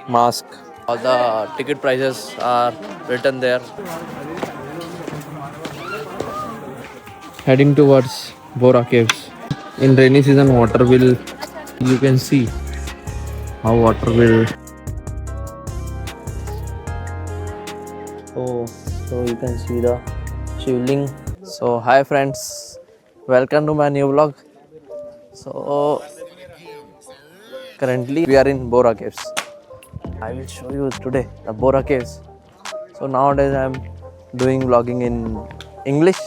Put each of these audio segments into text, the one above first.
mask. All the ticket prices are written there. Heading towards Bora Caves. In rainy season, water will, you can see how water will. So you can see the shivling. So hi friends, welcome to my new vlog. So currently we are in Bora Caves. I will show you today the Bora Caves. So nowadays I am doing vlogging in English.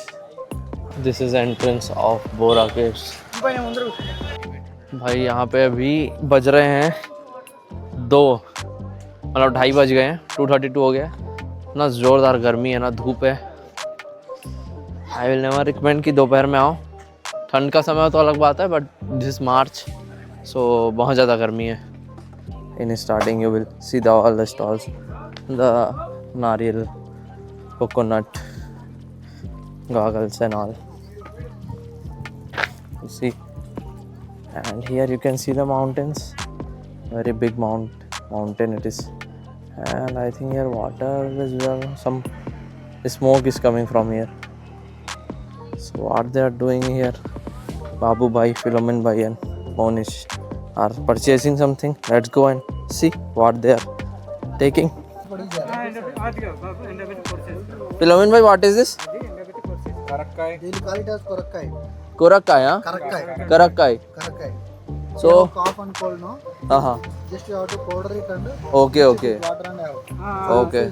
This is entrance of Bora Caves. भाई यहाँ पे अभी बज रहे हैं 2, मतलब 2:30 बज गए हैं, 2:32 हो गया। ना ज़ोरदार गर्मी है ना धूप है। आई विल नेवर रिकमेंड कि दोपहर में आओ। ठंड का समय हो तो अलग बात है, बट दिस मार्च सो बहुत ज़्यादा गर्मी है। In starting you will see the all the stalls, the नारियल, coconut, goggles and all. You see, and here you can see the mountains. Very big mountain it is, and I think here water is well. Some smoke is coming from here. So what they are doing here, Babu Bhai, Philomen Bhai and Monish are purchasing something. Let's go and see what they are taking. Philomen Bhai, what is this? Korakkai, huh? Karakkai. So, cough and cold, no? Just you have to powder it and okay. water and have. Okay.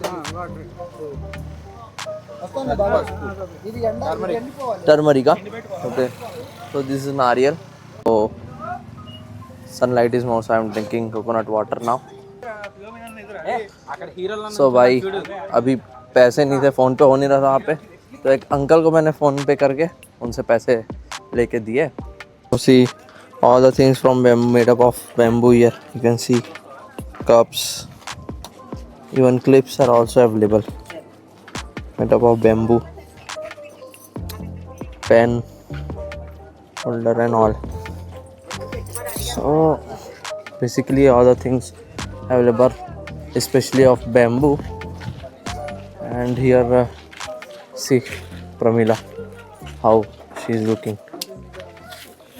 Turmeric, huh? Okay. So this is nariyal. So sunlight is more, so I am drinking coconut water now. So भाई अभी पैसे नहीं थे, phone पे हो नहीं रहा था वहाँ पे, तो एक अंकल को मैंने फ़ोन पे करके उनसे पैसे लेके दिए. So see all the things from bamboo, made up of bamboo here. You can see cups, even clips are also available, made up of bamboo, pen holder and all. So basically all the things available, especially of bamboo. And here see Pramila, how she is looking.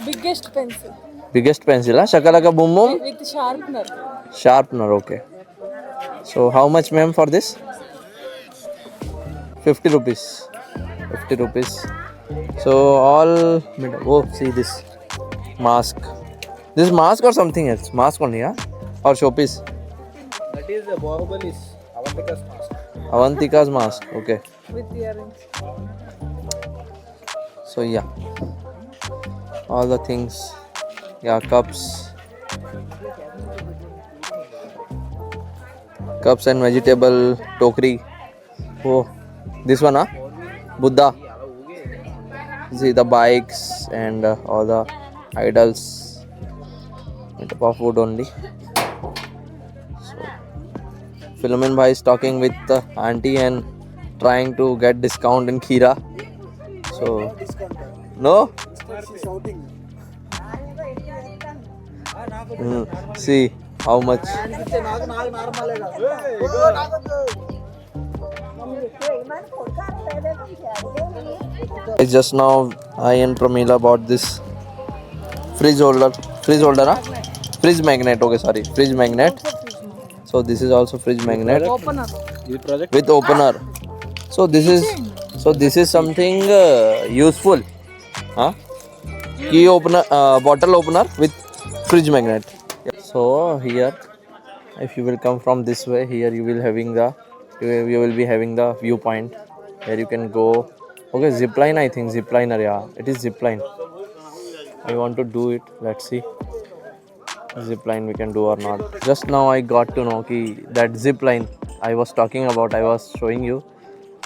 Biggest pencil. Biggest pencil, huh? Shakalaka boom boom? With sharpener. Sharpener, okay. So how much ma'am for this? 50 rupees. 50 rupees. So all, oh see this mask. This mask or something else? Mask only, huh? Or showpiece? That is the Bahubalis, Avantika's mask. Avantika's mask, okay. With earrings. So yeah, all the things, yeah, cups and vegetable tokri. Oh, this one, huh? Buddha. See the bikes and all the idols, made up of wood only. So Philomen Bhai is talking with the auntie and trying to get discount in Kheera. So no? She's shouting. See how much. Just now I and Pramila bought this fridge holder, huh? Fridge magnet, okay, sorry, fridge magnet. So this is also fridge magnet Opener. with opener. So this is something useful, huh? Key opener, bottle opener with fridge magnet. So here, if you will come from this way, here you will be having the viewpoint where you can go. Okay, zipline, I think zipliner, yeah, it is zipline. I want to do it. Let's see zipline we can do or not. Just now I got to know that zipline I was talking about, I was showing you,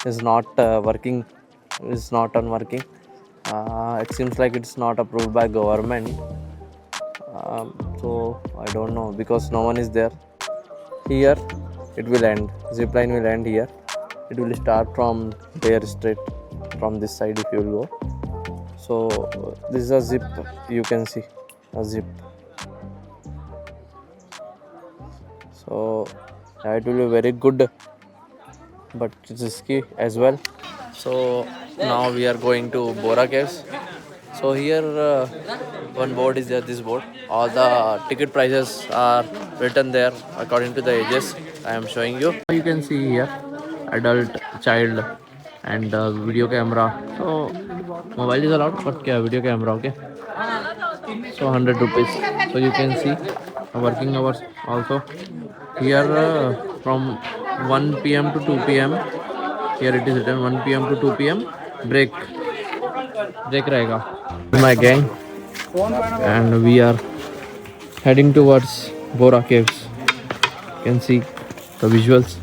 is not working. Is not unworking. It seems like it's not approved by government. So I don't know, because no one is there. Here it will end. Zipline will end here. It will start from there straight from this side if you will go. So this is a zip. You can see a zip. So yeah, it will be very good, but it's risky as well. So now we are going to Bora Caves. So here one board is there, this board. All the ticket prices are written there according to the ages I am showing you. You can see here adult, child and video camera. So mobile is allowed, but video camera, okay. So 100 rupees. So you can see working hours also. Here from 1 p.m. to 2 p.m. Here it is written 1 p.m. to 2 p.m. break रहेगा. My gang and we are heading towards Bora Caves. You can see the visuals.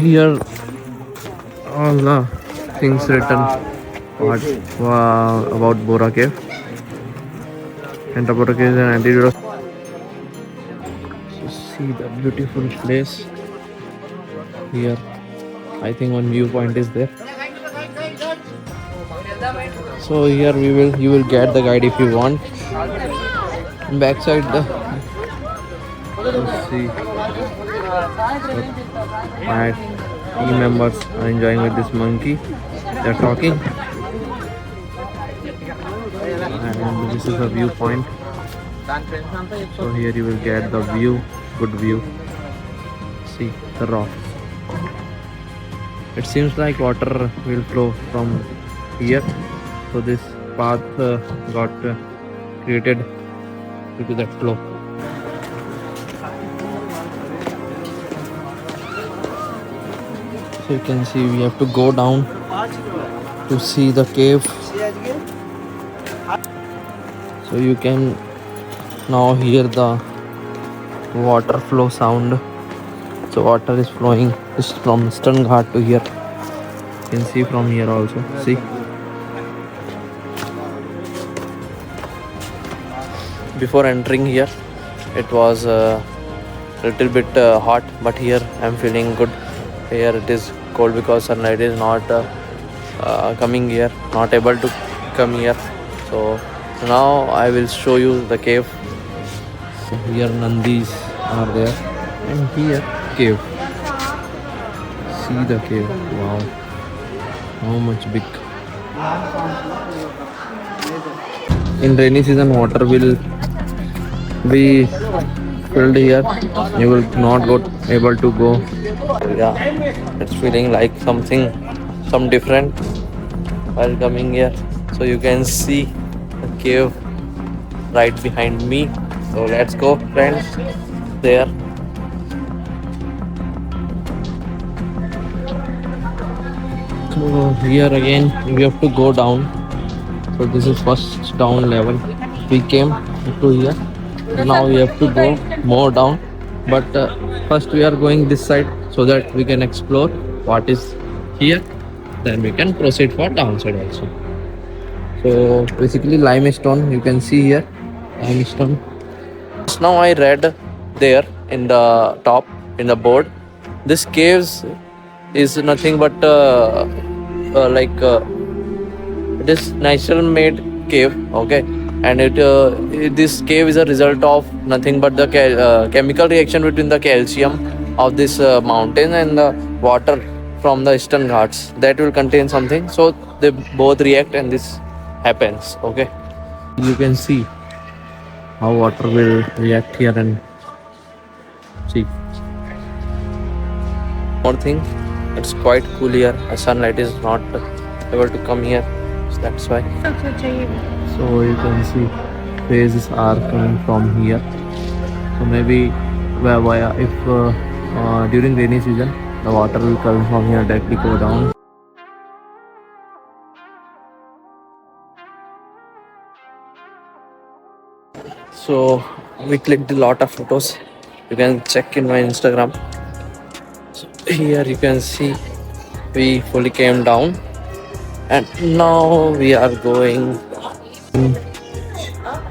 Here all the things written about Bora Cave. Enter Bora Cave and antidote. So see the beautiful place here. I think one viewpoint is there. So here you will get the guide if you want. Backside see my team members are enjoying with this monkey. They're talking. And this is a viewpoint. So here you will get the view, good view. See the rock. It seems like water will flow from here. So this path got created due to that flow. So you can see we have to go down to see the cave. So you can now hear the water flow sound. So water is flowing just from Eastern Ghat to here. You can see from here also. See. Before entering here, it was a little bit hot, but here I'm feeling good. Here it is cold because sunlight is not coming here, not able to come here. So now I will show you the cave. So here Nandis are there, and here cave. See the cave. Wow, how much big. In rainy season, water will be filled here. You will not able to go. Yeah, it's feeling like some different while coming here. So you can see the cave right behind me. So let's go, friends, there. So here again we have to go down. So this is first down level. We came to here. Now we have to go more down. But first we are going this side so that we can explore what is here. Then we can proceed for downside also. So basically limestone, you can see here limestone. Just now I read there in the top in the board, this caves is nothing but it is natural made cave, okay, and this cave is a result of nothing but the chemical reaction between the calcium of this mountain and the water from the Eastern Ghats that will contain something. So they both react and this happens, okay. You can see how water will react here and see. One thing, it's quite cool here. Sunlight is not able to come here, so that's why. So you can see phases are coming from here. So maybe if during rainy season the water will come from here directly go down. So we clicked a lot of photos. You can check in my Instagram. So here you can see we fully came down, and now we are going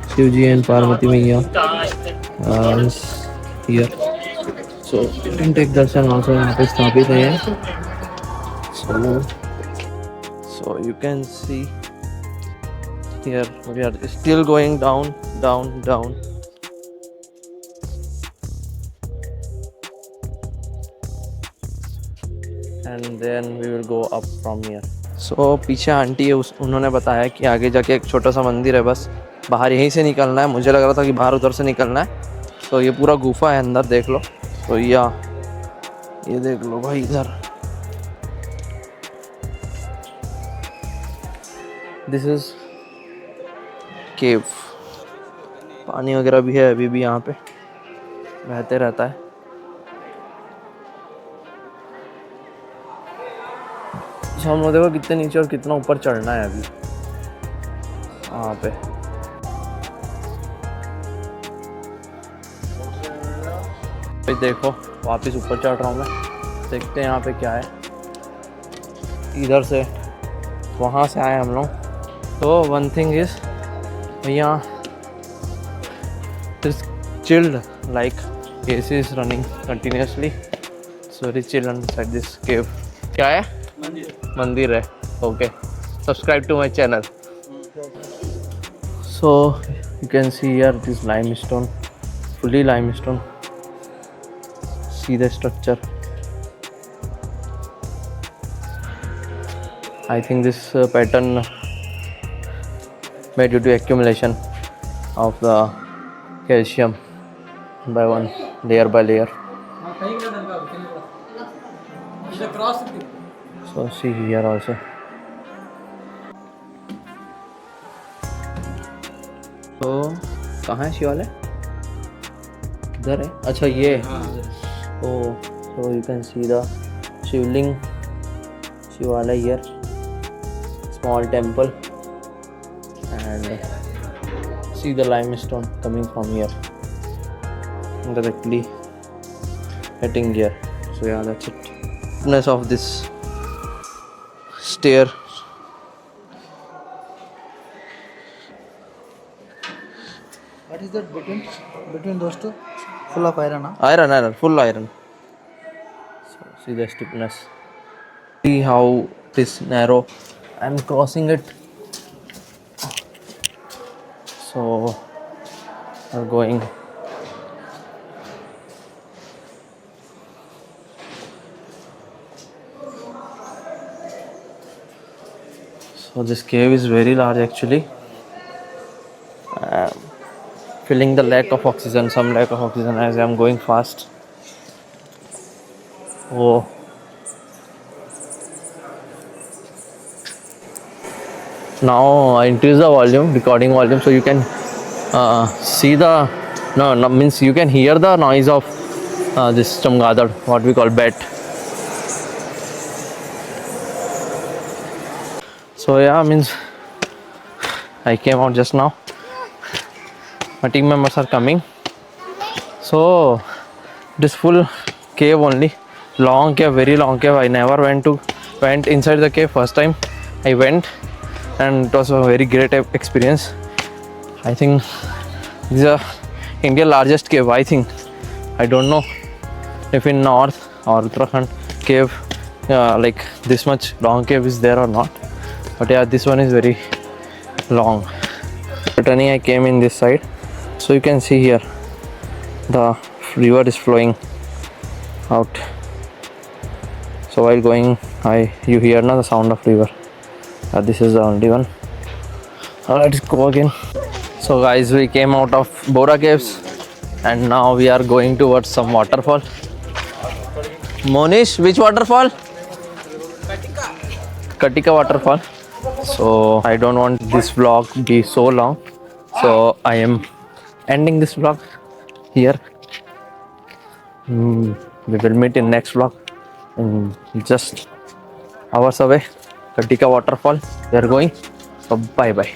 Shivji and Parvati Maiya is here. So you can take darshan also. यहाँ पे स्थापित है. So you can see here we are still going down down, down. And then we will go up from here. So पीछे aunty है, उन्होंने बताया कि आगे जाके एक छोटा सा मंदिर है, बस बाहर यहीं से निकलना है. मुझे लग रहा था कि बाहर उधर से निकलना है. तो ये पूरा गुफा है, अंदर देख लो. तो ये देख लो भाई इधर. दिस इज केव. पानी वगैरह भी है, अभी भी यहाँ पे बहते रहता है. तो हम लोग देखो कितने नीचे और कितना ऊपर चढ़ना है अभी वहाँ पे. भाई देखो वापस ऊपर चढ़ रहा हूँ मैं. देखते हैं यहाँ पे क्या है. इधर से वहाँ से आए हम लोग. तो वन थिंग इज भैया it's chilled, like AC is running continuously. It's very chill inside this cave. क्या है? मंदिर है. Okay. Subscribe to my channel. So you can see here this limestone, fully limestone. See the structure. I think this pattern made due to accumulation of the calcium by one, layer by layer. So see here also. तो कहाँ है शिवालय? इधर है. अच्छा ये. So you can see the शिवलिंग, शिवालय here. Small temple. And see the limestone coming from here, directly hitting here. So yeah, that's it. Thickness of this stair. What is that between those two? Full of iron, huh? Iron, full iron. So see the stiffness. See how it is narrow. I'm crossing it. So we're going. So this cave is very large actually. Feeling the lack of oxygen, some lack of oxygen as I'm going fast. Oh. Now I increase the volume, recording volume, so you can see the means you can hear the noise of this chamgadad, what we call bat. So yeah, means I came out just now. My team members are coming. So this full cave only, long cave, very long cave. I never went inside the cave. First time I went, and it was a very great experience. I think this is India's largest cave. I think, I don't know if in North or Uttarakhand cave like this much long cave is there or not, but yeah, this one is very long. Returning, I came in this side, so you can see here the river is flowing out. So while going, you hear now the sound of river. This is the only one. Let's go again. So guys, we came out of Bora caves and now we are going towards some waterfall. Monish, which waterfall? Katika waterfall. So I don't want this vlog to be so long, so I am ending this vlog here. We will meet in next vlog in just hours away. Katika waterfall we are going. So bye bye.